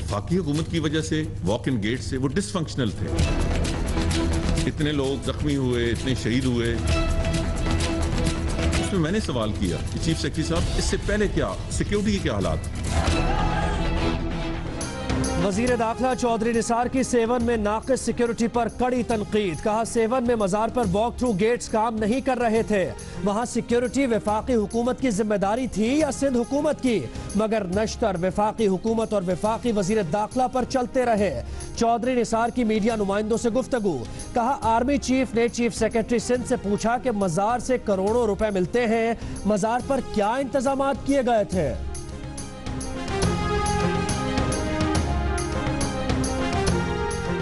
वफाकी हुकूमत की वजह से वॉक इन गेट से वो डिसफंक्शनल थे। इतने लोग जख्मी हुए, इतने शहीद हुए। उसमें मैंने सवाल किया कि चीफ सेक्रेटरी साहब, इससे पहले क्या सिक्योरिटी के क्या हालात? वजीर दाखिला चौधरी निसार की सेवन में नाकिस सिक्योरिटी पर कड़ी तनकीद। कहा सेवन में मजार पर वॉक थ्रू गेट्स काम नहीं कर रहे थे। वहां सिक्योरिटी वफाकी हुकूमत की जिम्मेदारी थी या सिंध हुकूमत की, मगर नश्तर वफाकी हुकूमत और वफाकी वजीर दाखिला पर चलते रहे। चौधरी निसार की मीडिया नुमाइंदों से गुफ्तगू। कहा आर्मी चीफ ने चीफ सेक्रेटरी सिंध से पूछा कि मजार से करोड़ों रुपए मिलते हैं, मजार पर क्या इंतजाम किए गए थे?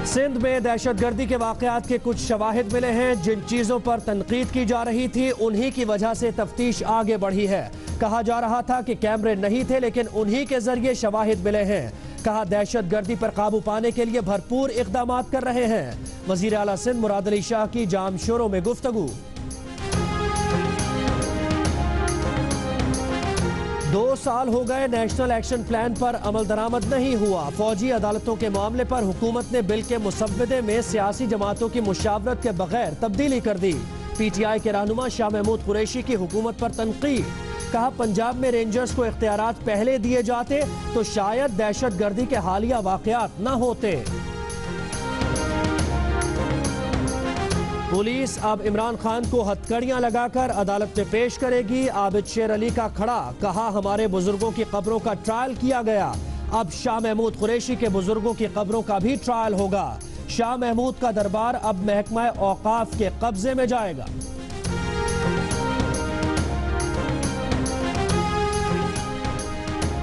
सिंध में दहशतगर्दी के वाकयात के कुछ शवाहिद मिले हैं। जिन चीजों पर तनकीद की जा रही थी उन्हीं की वजह से तफ्तीश आगे बढ़ी है। कहा जा रहा था कि कैमरे नहीं थे, लेकिन उन्हीं के जरिए शवाहिद मिले हैं। कहा दहशतगर्दी पर काबू पाने के लिए भरपूर इकदाम कर रहे हैं। वजीर आला सिंध मुराद अली शाह की जाम शोरों में गुफ्तगू। 2 साल हो गए, नेशनल एक्शन प्लान पर अमल दरामद नहीं हुआ। फौजी अदालतों के मामले पर हुकूमत ने बिल के मुसव्वदे में सियासी जमातों की मुशावरत के बगैर तब्दीली कर दी। PTI के रहनुमा शाह महमूद कुरैशी की हुकूमत पर तनकीद। कहा पंजाब में रेंजर्स को इख्तियारात पहले दिए जाते तो शायद दहशतगर्दी के हालिया वाकयात न होते। पुलिस अब इमरान खान को हथकड़ियां लगाकर अदालत में पेश करेगी। आबिद शेर अली का खड़ा। कहा हमारे बुजुर्गों की कब्रों का ट्रायल किया गया, अब शाह महमूद कुरैशी के बुजुर्गों की कब्रों का भी ट्रायल होगा। शाह महमूद का दरबार अब महकमा औकाफ के कब्जे में जाएगा।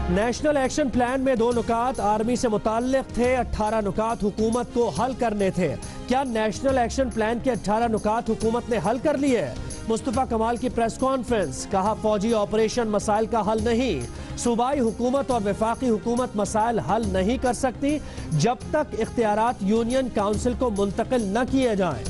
नेशनल एक्शन प्लान में 2 नुकात आर्मी से मुताल्लिक थे, 18 नुकात हुकूमत को हल करने थे। क्या नेशनल एक्शन प्लान के 18 नुकात हुकूमत ने हल कर लिए? मुस्तफा कमाल की प्रेस कॉन्फ्रेंस। कहा फौजी ऑपरेशन मसाइल का हल नहीं, सूबाई हुकूमत और वफाकी हुकूमत मसाइल हल नहीं कर सकती जब तक इख्तियारात यूनियन काउंसिल को मुंतकिल न किए जाएं।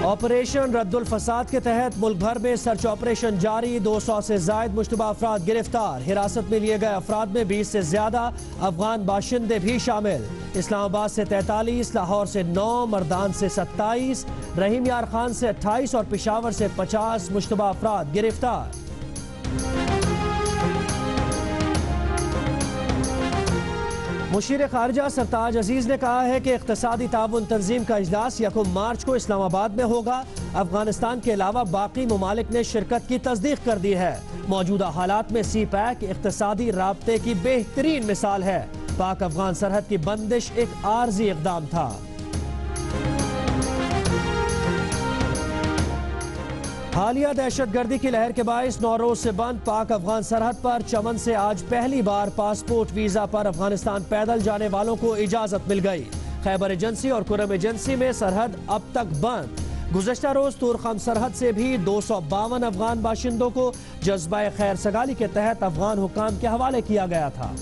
ऑपरेशन रद्दुल फसाद के तहत मुल्क भर में सर्च ऑपरेशन जारी। 200 से जायद मुश्तबा अफराद गिरफ्तार। हिरासत में लिए गए अफराद में 20 से ज्यादा अफगान बाशिंदे भी शामिल। इस्लामाबाद से 43, लाहौर से 9, मर्दान से 27, रहीम यार खान से 28 और पेशावर से 50 मुश्तबा अफराद गिरफ्तार। मुशीर खारजा सरताज अजीज ने कहा है कि इख्तिसादी ताउन तंजीम का इजलास 1 मार्च को इस्लामाबाद में होगा। अफगानिस्तान के अलावा बाकी ममालिक ने शिरकत की तस्दीक कर दी है। मौजूदा हालात में CPEC इख्तिसादी राब्ते की बेहतरीन मिसाल है। पाक अफगान सरहद की बंदिश एक आर्जी इक़दाम था। हालिया दहशतगर्दी की लहर के बायस नौरोज से बंद पाक अफगान सरहद पर चमन से आज पहली बार पासपोर्ट वीजा पर अफगानिस्तान पैदल जाने वालों को इजाजत मिल गई। खैबर एजेंसी और कुरम एजेंसी में सरहद अब तक बंद। गुज़श्ता रोज तुरखम सरहद से भी 252 अफगान बाशिंदों को जज्बा खैर सगाली के तहत अफगान हुकाम के हवाले किया गया था।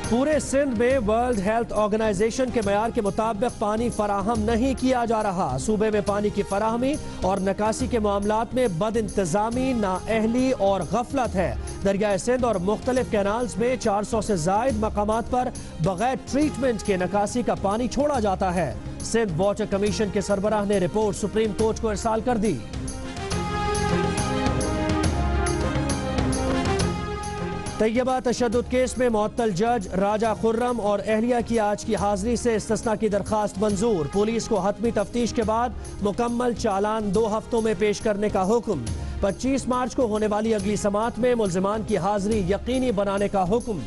पूरे सिंध में वर्ल्ड हेल्थ ऑर्गेनाइजेशन के मयार के मुताबिक पानी फराहम नहीं किया जा रहा। सूबे में पानी की फराहमी और निकासी के मामलात में बद इंतजामी, नाअहली और गफलत है। दरियाए सिंध और मुख्तलिफ कैनाल्स में 400 से जायद मकामात पर बगैर ट्रीटमेंट के निकासी का पानी छोड़ा जाता है। सिंध वाटर कमीशन के सरबराह ने रिपोर्ट सुप्रीम कोर्ट को इरसाल कर दी। तैयबा तशद्दुद केस में मुअत्तल जज राजा खुर्रम और अहलिया की आज की हाजिरी से इस्तिस्ना की दरखास्त मंजूर। पुलिस को हतमी तफ्तीश के बाद मुकम्मल चालान 2 हफ्तों में पेश करने का हुक्म। 25 मार्च को होने वाली अगली समाअत में मुल्जिमान की हाजिरी यकीनी बनाने का हुक्म।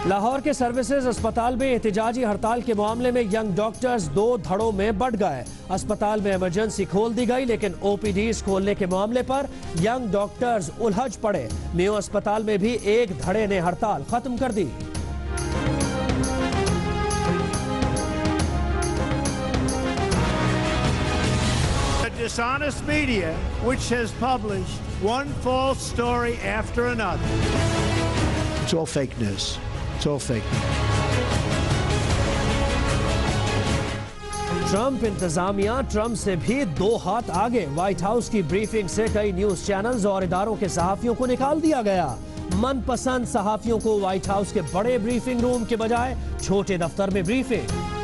लाहौर के सर्विसेज अस्पताल में एहतिजाजी हड़ताल के मामले में यंग डॉक्टर्स 2 धड़ों में बढ़ गए। अस्पताल में इमरजेंसी खोल दी गई, लेकिन OPDs खोलने के मामले पर यंग डॉक्टर्स उलझ पड़े। मेयो अस्पताल में भी एक धड़े ने हड़ताल खत्म कर दी। Dishonest media, which has published one false story after another. It's all fake news. It's all fake news. Trump इंतजामिया ट्रंप से भी 2 हाथ आगे। व्हाइट हाउस की ब्रीफिंग से कई न्यूज चैनल्स और इदारों के सहाफियों को निकाल दिया गया। मनपसंद सहाफियों को व्हाइट हाउस के बड़े ब्रीफिंग रूम के बजाय छोटे दफ्तर में ब्रीफिंग।